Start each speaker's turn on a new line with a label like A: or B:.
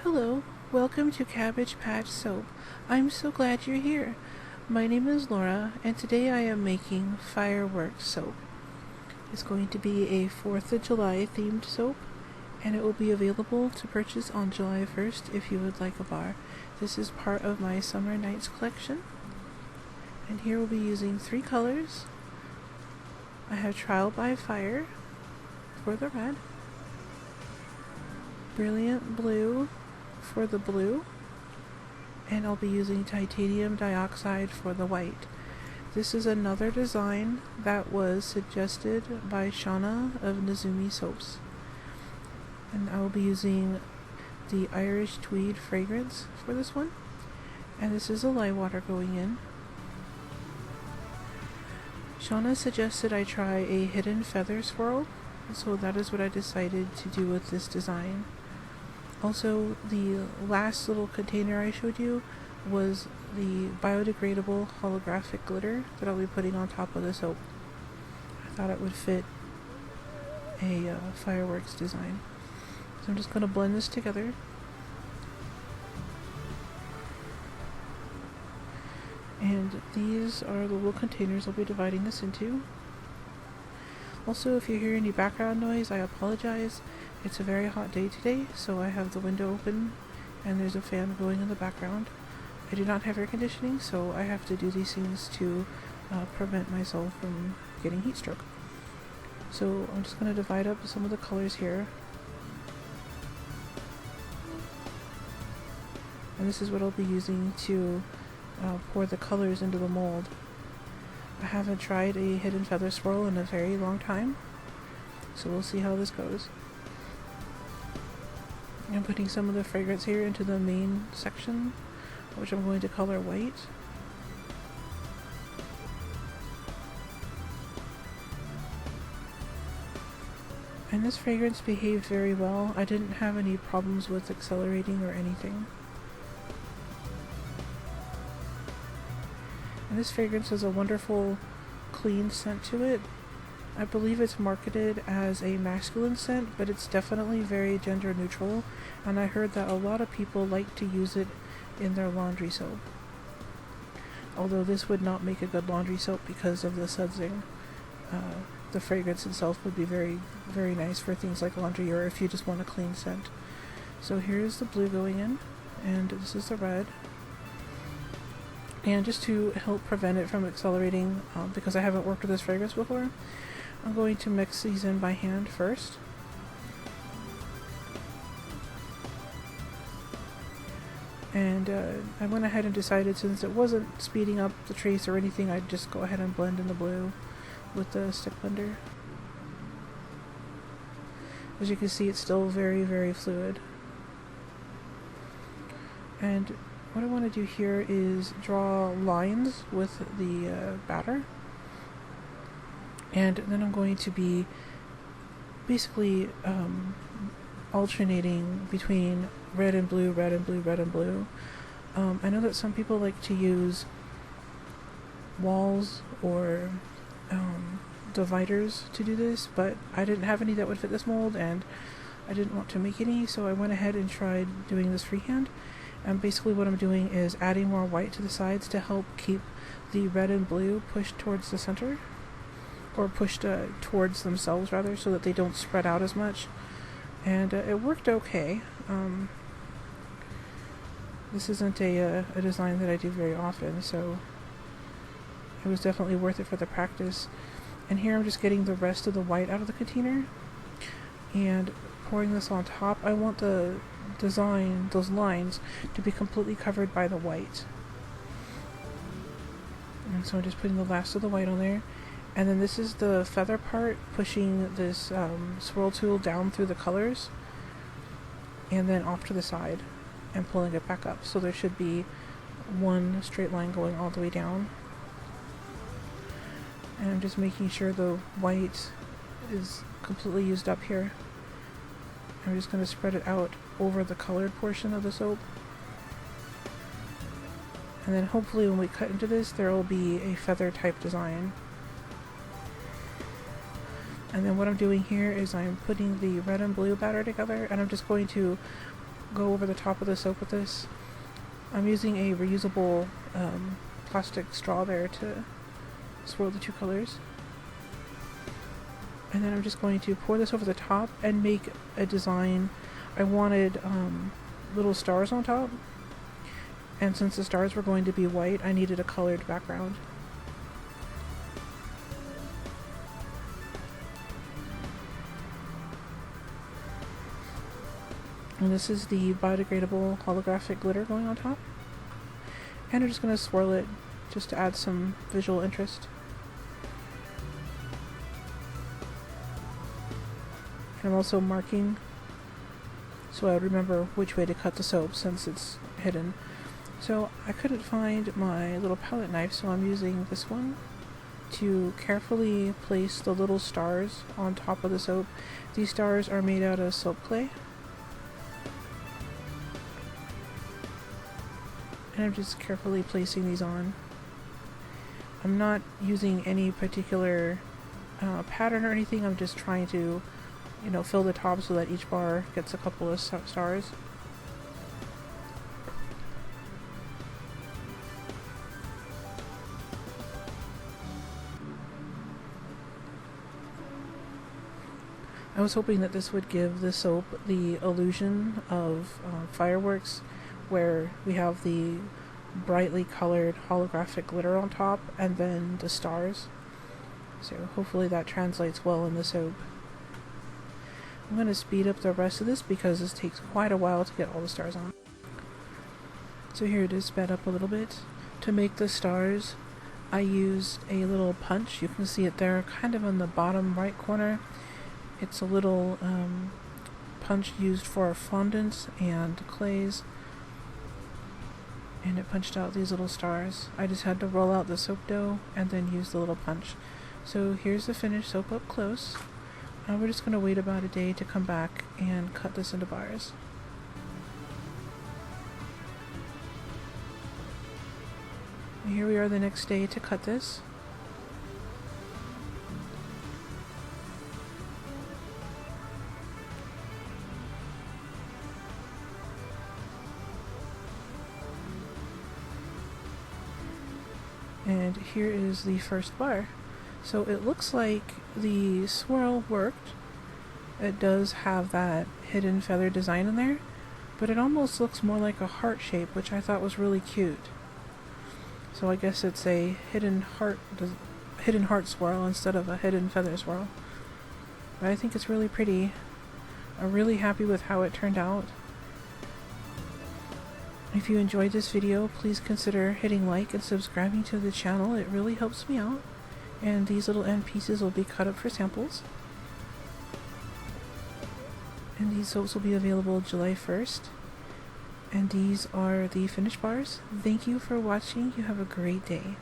A: Hello, welcome to Cabbage Patch Soap. I'm so glad you're here. My name is Laura, and today I am making fireworks soap. It's going to be a 4th of July themed soap, and it will be available to purchase on July 1st if you would like a bar. This is part of my Summer Nights collection, and here we'll be using 3 colors. I have Trial by Fire for the red, Brilliant Blue for the blue, and I'll be using titanium dioxide for the white. This is another design that was suggested by Shauna of Nezumi Soaps, and I will be using the Irish Tweed fragrance for this one, and this is a lye water going in. Shauna suggested I try a hidden feather swirl, so that is what I decided to do with this design. Also, the last little container I showed you was the biodegradable holographic glitter that I'll be putting on top of the soap. I thought it would fit a fireworks design. So I'm just going to blend this together. And these are the little containers I'll be dividing this into. Also, if you hear any background noise, I apologize. It's a very hot day today, so I have the window open and there's a fan going in the background. I do not have air conditioning, so I have to do these things to prevent myself from getting heat stroke. So I'm just going to divide up some of the colors here. And this is what I'll be using to pour the colors into the mold. I haven't tried a hidden feather swirl in a very long time, so we'll see how this goes. I'm putting some of the fragrance here into the main section, which I'm going to color white. And this fragrance behaved very well. I didn't have any problems with accelerating or anything. And this fragrance has a wonderful clean scent to it. I believe it's marketed as a masculine scent, but it's definitely very gender neutral, and I heard that a lot of people like to use it in their laundry soap. Although this would not make a good laundry soap because of the sudsing. The fragrance itself would be very, very nice for things like laundry or if you just want a clean scent. So here's the blue going in, and this is the red. And just to help prevent it from accelerating, because I haven't worked with this fragrance before, I'm going to mix these in by hand first. And I went ahead and decided, since it wasn't speeding up the trace or anything, I'd just go ahead and blend in the blue with the stick blender. As you can see, it's still very, very fluid. And what I want to do here is draw lines with the batter. And then I'm going to be basically alternating between red and blue, red and blue, red and blue. I know that some people like to use walls or dividers to do this, but I didn't have any that would fit this mold, and I didn't want to make any, so I went ahead and tried doing this freehand. And basically what I'm doing is adding more white to the sides to help keep the red and blue pushed towards the center, or pushed towards themselves rather, so that they don't spread out as much. And it worked okay. This isn't a design that I do very often, so it was definitely worth it for the practice. And here I'm just getting the rest of the white out of the container and pouring this on top. I want the design, those lines, to be completely covered by the white. And so I'm just putting the last of the white on there. And then this is the feather part, pushing this swirl tool down through the colors and then off to the side and pulling it back up. So there should be one straight line going all the way down. And I'm just making sure the white is completely used up here. I'm just going to spread it out over the colored portion of the soap. And then hopefully when we cut into this, there will be a feather type design. And then what I'm doing here is I'm putting the red and blue batter together, and I'm just going to go over the top of the soap with this. I'm using a reusable plastic straw there to swirl the two colors. And then I'm just going to pour this over the top and make a design. I wanted little stars on top, and since the stars were going to be white, I needed a colored background. And this is the biodegradable holographic glitter going on top. And I'm just going to swirl it just to add some visual interest. And I'm also marking so I would remember which way to cut the soap since it's hidden. So I couldn't find my little palette knife, so I'm using this one to carefully place the little stars on top of the soap. These stars are made out of soap clay. And I'm just carefully placing these on. I'm not using any particular pattern or anything. I'm just trying to, fill the top so that each bar gets a couple of stars. I was hoping that this would give the soap the illusion of fireworks, where we have the brightly colored holographic glitter on top and then the stars. So hopefully that translates well in the soap. I'm going to speed up the rest of this because this takes quite a while to get all the stars on. So here it is sped up a little bit. To make the stars, I used a little punch. You can see it there kind of in the bottom right corner. It's a little punch used for fondants and clays. And it punched out these little stars. I just had to roll out the soap dough and then use the little punch. So here's the finished soap up close. We're just going to wait about a day to come back and cut this into bars. And here we are the next day to cut this. And here is the first bar. So it looks like the swirl worked. It does have that hidden feather design in there, but it almost looks more like a heart shape, which I thought was really cute. So I guess it's a hidden heart swirl instead of a hidden feather swirl. But I think it's really pretty. I'm really happy with how it turned out. If you enjoyed this video, please consider hitting like and subscribing to the channel. It really helps me out. And these little end pieces will be cut up for samples. And these soaps will be available July 1st. And these are the finished bars. Thank you for watching. You have a great day.